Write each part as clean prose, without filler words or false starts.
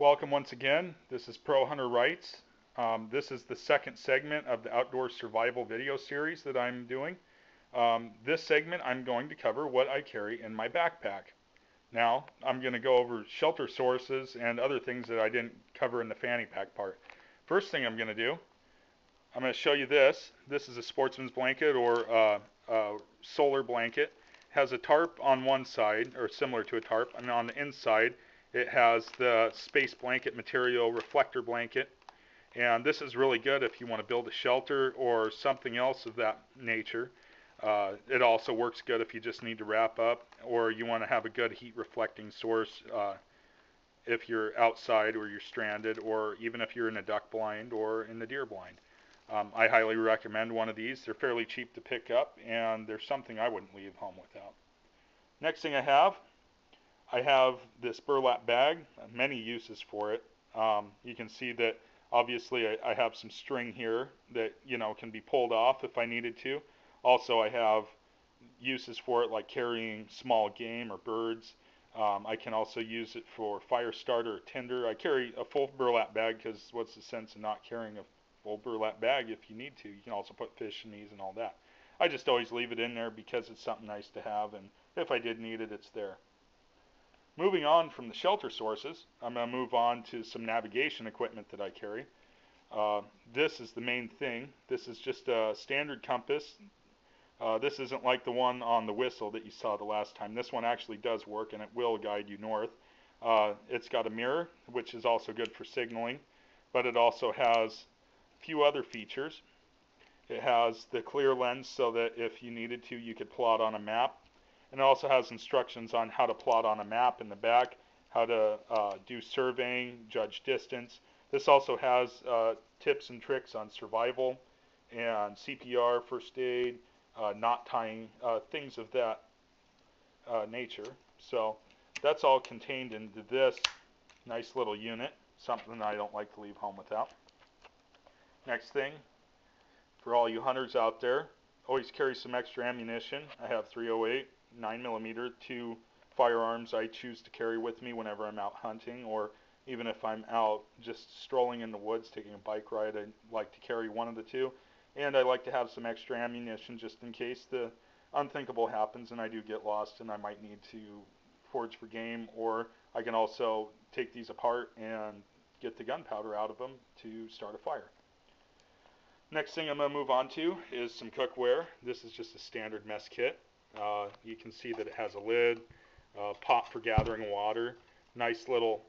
Welcome once again. This is Pro Hunter Writes. This is the second segment of the outdoor survival video series that I'm doing. This segment I'm going to cover what I carry in my backpack. Now I'm going to go over shelter sources and other things that I didn't cover in the fanny pack part. First thing I'm going to do, I'm going to show you this. This is a sportsman's blanket or solar blanket. It has a tarp on one side, or similar to a tarp, and on the inside it has the space blanket material, reflector blanket. And this is really good if you want to build a shelter or something else of that nature. It also works good if you just need to wrap up or you want to have a good heat reflecting source if you're outside or you're stranded, or even if you're in a duck blind or in the deer blind. I highly recommend one of these. They're fairly cheap to pick up, and they're something I wouldn't leave home without. Next thing I have this burlap bag, many uses for it. You can see that obviously I have some string here that can be pulled off if I needed to. Also, I have uses for it like carrying small game or birds. I can also use it for fire starter or tinder. I carry a full burlap bag because what's the sense of not carrying a full burlap bag if you need to? You can also put fish in these and all that. I just always leave it in there because it's something nice to have, and if I did need it, it's there. Moving on from the shelter sources, I'm going to move on to some navigation equipment that I carry. This is the main thing. This is just a standard compass. This isn't like the one on the whistle that you saw the last time. This one actually does work and it will guide you north. It's got a mirror, which is also good for signaling, but it also has a few other features. It has the clear lens so that if you needed to, you could plot on a map. And it also has instructions on how to plot on a map in the back, how to do surveying, judge distance. This also has tips and tricks on survival and CPR, first aid, knot tying, things of that nature. So that's all contained into this nice little unit, something I don't like to leave home without. Next thing, for all you hunters out there, always carry some extra ammunition. I have 308, 9mm, two firearms I choose to carry with me whenever I'm out hunting, or even if I'm out just strolling in the woods, taking a bike ride, I like to carry one of the two. And I like to have some extra ammunition just in case the unthinkable happens and I do get lost and I might need to forage for game, or I can also take these apart and get the gunpowder out of them to start a fire. Next thing I'm going to move on to is some cookware. This is just a standard mess kit. You can see that it has a lid, pot for gathering water, nice little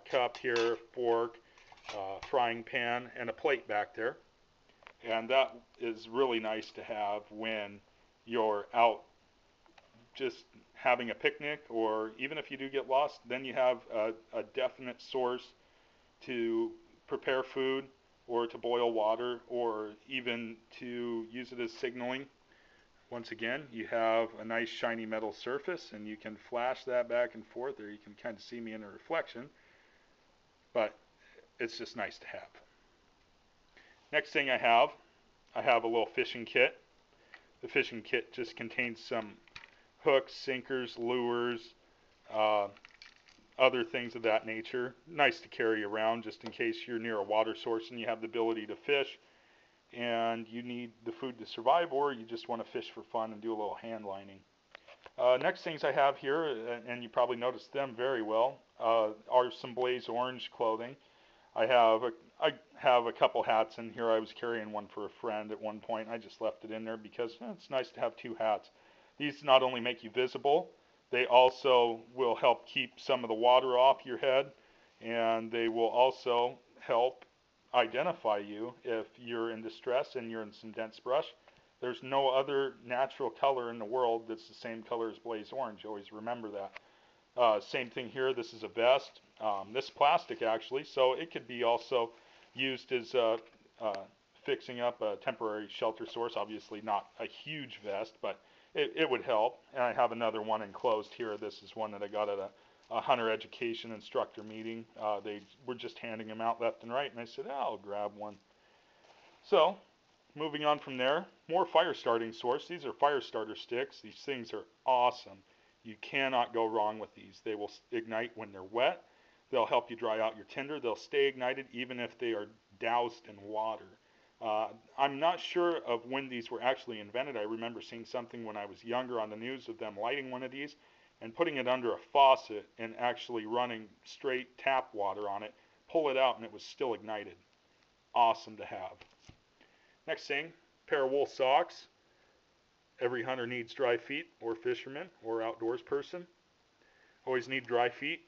cup here, fork, frying pan, and a plate back there. And that is really nice to have when you're out just having a picnic, or even if you do get lost, then you have a definite source to prepare food or to boil water or even to use it as signaling. Once again, you have a nice shiny metal surface and you can flash that back and forth, or you can kind of see me in a reflection, but it's just nice to have. Next thing I have a little fishing kit. The fishing kit just contains some hooks, sinkers, lures, other things of that nature. Nice to carry around just in case you're near a water source and you have the ability to fish and you need the food to survive, or you just want to fish for fun and do a little hand lining. Next things I have here, and you probably noticed them very well, are some Blaze Orange clothing. I have a couple hats in here. I was carrying one for a friend at one point. I just left it in there because it's nice to have two hats. These not only make you visible, they also will help keep some of the water off your head, and they will also help identify you if you're in distress and you're in some dense brush. There's no other natural color in the world that's the same color as Blaze Orange. Always remember that. Same thing here. This is a vest. This plastic actually, so it could be also used as fixing up a temporary shelter source. Obviously not a huge vest, but it would help. And I have another one enclosed here. This is one that I got at a hunter education instructor meeting. They were just handing them out left and right, and I said, oh, I'll grab one. So, moving on from there, more fire starting source. These are fire starter sticks. These things are awesome. You cannot go wrong with these. They will ignite when they're wet. They'll help you dry out your tinder. They'll stay ignited even if they are doused in water. I'm not sure of when these were actually invented. I remember seeing something when I was younger on the news of them lighting one of these and putting it under a faucet and actually running straight tap water on it, pull it out, and it was still ignited. Awesome to have. Next thing, pair of wool socks. Every hunter needs dry feet, or fisherman, or outdoors person. Always need dry feet.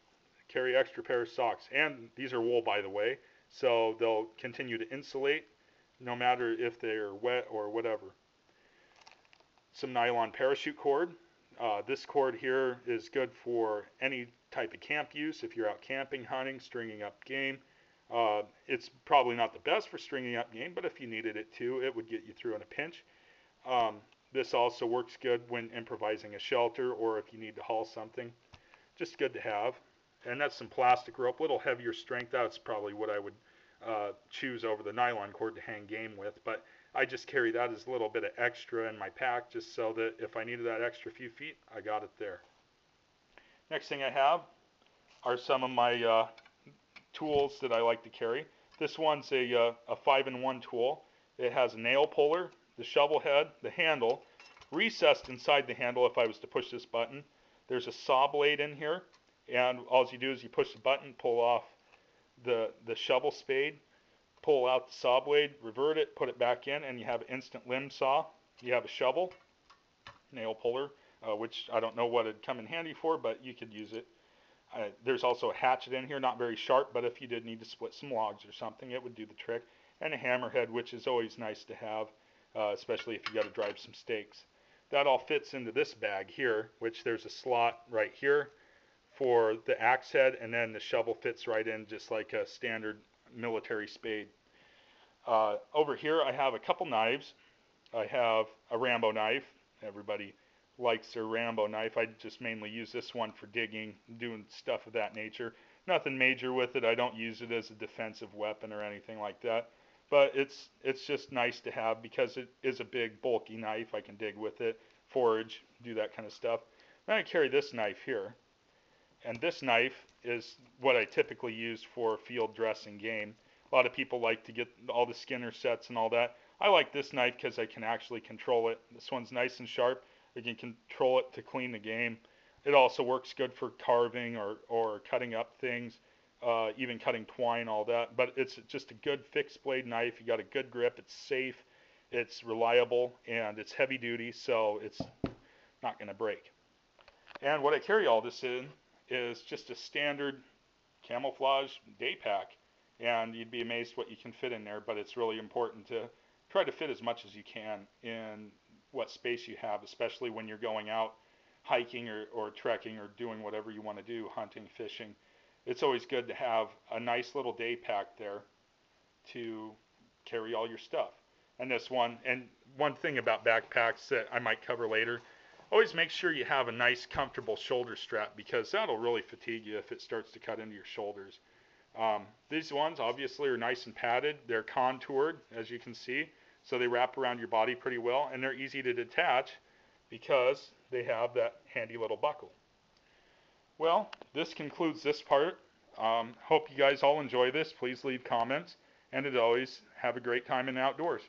Carry extra pair of socks. And these are wool, by the way, so they'll continue to insulate no matter if they're wet or whatever. Some nylon parachute cord. This cord here is good for any type of camp use. If you're out camping, hunting, stringing up game. It's probably not the best for stringing up game, but if you needed it to, it would get you through in a pinch. This also works good when improvising a shelter or if you need to haul something. Just good to have. And that's some plastic rope, a little heavier strength. That's probably what I would choose over the nylon cord to hang game with. But I just carry that as a little bit of extra in my pack just so that if I needed that extra few feet, I got it there. Next thing I have are some of my tools that I like to carry. This one's a 5-in-1 tool. It has a nail puller, the shovel head, the handle. Recessed inside the handle, if I was to push this button, there's a saw blade in here, and all you do is you push the button, pull off the shovel spade, pull out the saw blade, revert it, put it back in, and you have an instant limb saw. You have a shovel, nail puller, which I don't know what it'd come in handy for, but you could use it. There's also a hatchet in here, not very sharp, but if you did need to split some logs or something, it would do the trick. And a hammerhead, which is always nice to have, especially if you got to drive some stakes. That all fits into this bag here, which there's a slot right here for the axe head, and then the shovel fits right in just like a standard military spade. Over here I have a couple knives. I have a Rambo knife. Everybody likes their Rambo knife. I just mainly use this one for digging, doing stuff of that nature. Nothing major with it. I don't use it as a defensive weapon or anything like that. But it's just nice to have because it is a big bulky knife. I can dig with it, forage, do that kind of stuff. Then I carry this knife here. And this knife is what I typically use for field dressing game. A lot of people like to get all the Skinner sets and all that. I like this knife because I can actually control it. This one's nice and sharp. I can control it to clean the game. It also works good for carving or cutting up things, even cutting twine, all that. But it's just a good fixed blade knife. You got a good grip. It's safe. It's reliable, and it's heavy duty, so it's not going to break. And what I carry all this in is just a standard camouflage day pack. And you'd be amazed what you can fit in there, but it's really important to try to fit as much as you can in what space you have, especially when you're going out hiking or trekking or doing whatever you want to do, hunting, fishing. It's always good to have a nice little day pack there to carry all your stuff. And one thing about backpacks that I might cover later, always make sure you have a nice comfortable shoulder strap because that'll really fatigue you if it starts to cut into your shoulders. These ones obviously are nice and padded. They're contoured, as you can see, so they wrap around your body pretty well, and they're easy to detach because they have that handy little buckle. Well, this concludes this part. Hope you guys all enjoy this. Please leave comments, and as always, have a great time in the outdoors.